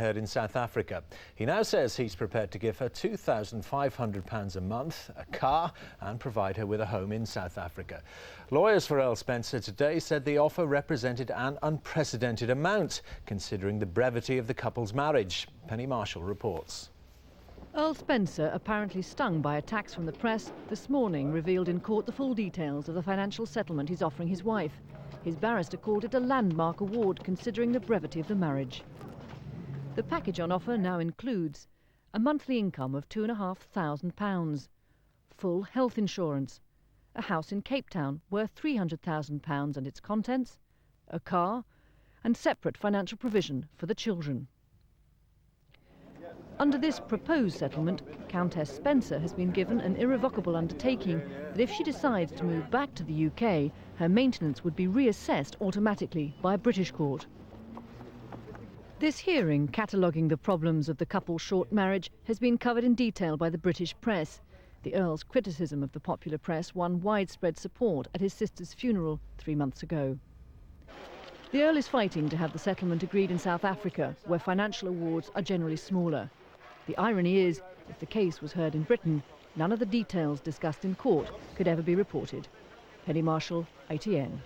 Heard in South Africa. He now says he's prepared to give her £2,500 a month, a car and provide her with a home in South Africa. Lawyers for Earl Spencer today said the offer represented an unprecedented amount, considering the brevity of the couple's marriage. Penny Marshall reports. Earl Spencer, apparently stung by attacks from the press, this morning revealed in court the full details of the financial settlement he's offering his wife. His barrister called it a landmark award, considering the brevity of the marriage. The package on offer now includes a monthly income of £2,500, full health insurance, a house in Cape Town worth £300,000 and its contents, a car, and separate financial provision for the children. Under this proposed settlement, Countess Spencer has been given an irrevocable undertaking that if she decides to move back to the UK, her maintenance would be reassessed automatically by a British court. This hearing, cataloguing the problems of the couple's short marriage, has been covered in detail by the British press. The Earl's criticism of the popular press won widespread support at his sister's funeral 3 months ago. The Earl is fighting to have the settlement agreed in South Africa, where financial awards are generally smaller. The irony is, if the case was heard in Britain, none of the details discussed in court could ever be reported. Penny Marshall, ITN.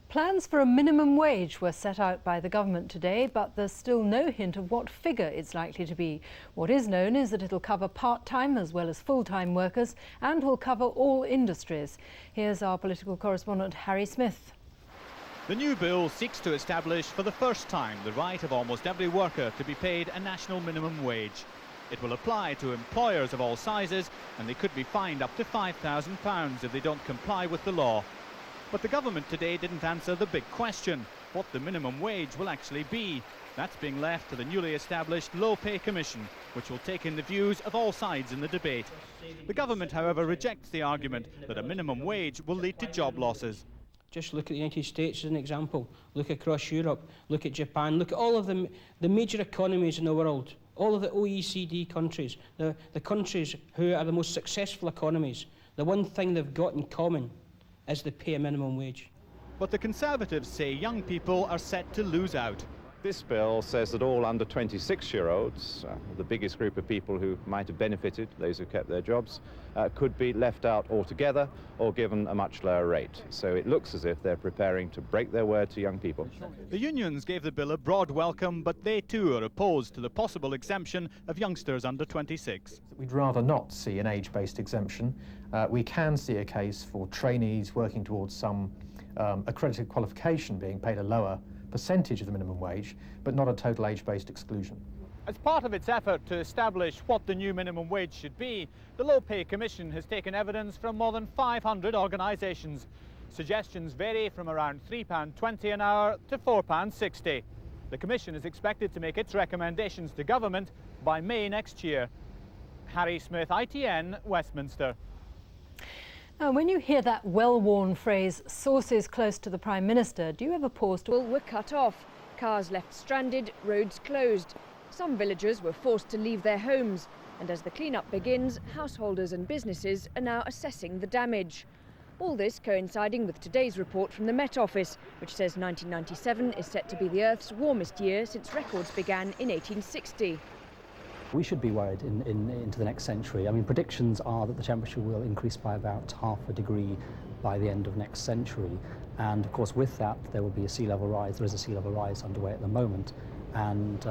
Plans for a minimum wage were set out by the government today, but there's still no hint of what figure it's likely to be. What is known is that it'll cover part-time as well as full-time workers and will cover all industries. Here's our political correspondent Harry Smith. The new bill seeks to establish for the first time the right of almost every worker to be paid a national minimum wage. It will apply to employers of all sizes, and they could be fined up to £5,000 if they don't comply with the law. But the government today didn't answer the big question, what the minimum wage will actually be. That's being left to the newly established Low Pay Commission, which will take in the views of all sides in the debate. The government, however, rejects the argument that a minimum wage will lead to job losses. Just look at the United States as an example. Look across Europe, look at Japan, look at all of the major economies in the world, all of the OECD countries, the countries who are the most successful economies. The one thing they've got in common is they pay a minimum wage. But the Conservatives say young people are set to lose out. This bill says that all under 26-year-olds, the biggest group of people who might have benefited, those who kept their jobs, could be left out altogether or given a much lower rate. So it looks as if they're preparing to break their word to young people. The unions gave the bill a broad welcome, but they too are opposed to the possible exemption of youngsters under 26. We'd rather not see an age-based exemption. We can see a case for trainees working towards some accredited qualification being paid a lower percentage of the minimum wage, but not a total age-based exclusion. As part of its effort to establish what the new minimum wage should be, the Low Pay Commission has taken evidence from more than 500 organisations. Suggestions vary from around £3.20 an hour to £4.60. The Commission is expected to make its recommendations to government by May next year. Harry Smith, ITN, Westminster. Now, when you hear that well-worn phrase, sources close to the Prime Minister, do you ever pause to... Were cut off, cars left stranded, roads closed. Some villagers were forced to leave their homes, and as the clean-up begins, householders and businesses are now assessing the damage. All this coinciding with today's report from the Met Office, which says 1997 is set to be the Earth's warmest year since records began in 1860. We should be worried into the next century. I mean, predictions are that the temperature will increase by about ½ a degree by the end of next century. And of course, with that, there will be a sea level rise. There is a sea level rise underway at the moment. And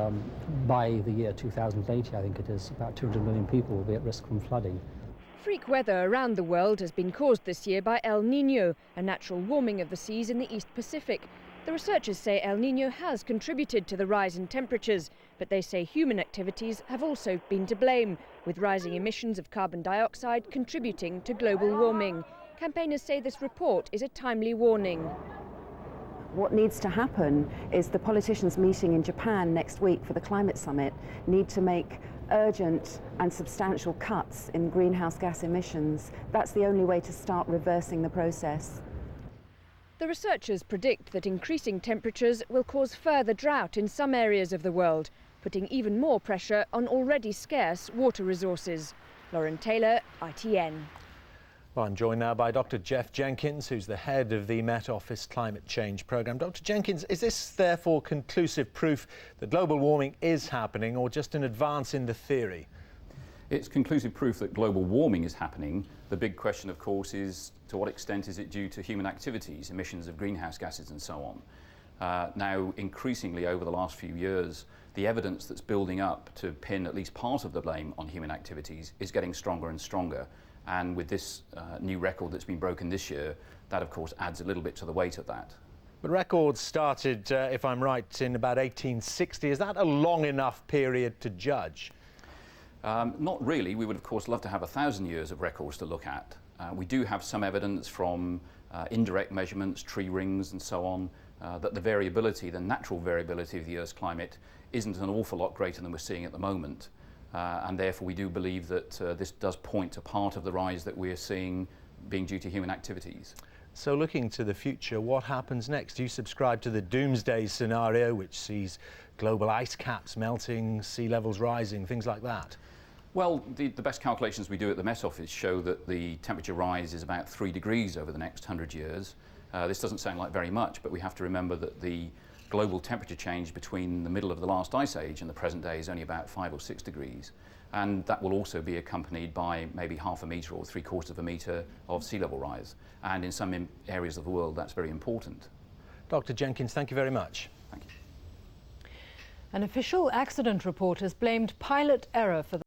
by the year 2080, I think it is, about 200 million people will be at risk from flooding. Freak weather around the world has been caused this year by El Niño, a natural warming of the seas in the East Pacific. The researchers say El Niño has contributed to the rise in temperatures, but they say human activities have also been to blame, with rising emissions of carbon dioxide contributing to global warming. Campaigners say this report is a timely warning. What needs to happen is the politicians meeting in Japan next week for the climate summit need to make urgent and substantial cuts in greenhouse gas emissions. That's the only way to start reversing the process. The researchers predict that increasing temperatures will cause further drought in some areas of the world, putting even more pressure on already scarce water resources. Lauren Taylor, ITN. Well, I'm joined now by Dr. Jeff Jenkins, who's the head of the Met Office Climate Change Programme. Dr. Jenkins, is this therefore conclusive proof that global warming is happening, or just an advance in the theory? It's conclusive proof that global warming is happening. The big question, of course, is to what extent is it due to human activities, emissions of greenhouse gases and so on. Now, increasingly over the last few years, the evidence that's building up to pin at least part of the blame on human activities is getting stronger and stronger. And with this new record that's been broken this year, that of course adds a little bit to the weight of that. But records started, if I'm right, in about 1860. Is that a long enough period to judge? Not really. We would of course love to have 1,000 years of records to look at. We do have some evidence from indirect measurements, tree rings and so on, that the variability, the natural variability of the Earth's climate isn't an awful lot greater than we're seeing at the moment. And therefore we do believe that this does point to part of the rise that we're seeing being due to human activities. So looking to the future, what happens next? Do you subscribe to the doomsday scenario, which sees global ice caps melting, sea levels rising, things like that? Well, the best calculations we do at the Met Office show that the temperature rise is about 3 degrees over the next 100 years. This doesn't sound like very much, but we have to remember that the global temperature change between the middle of the last ice age and the present day is only about 5 or 6 degrees. And that will also be accompanied by maybe half a metre or 3/4 of a metre of sea level rise. And in some areas of the world, that's very important. Dr. Jenkins, thank you very much. Thank you. An official accident report has blamed pilot error for the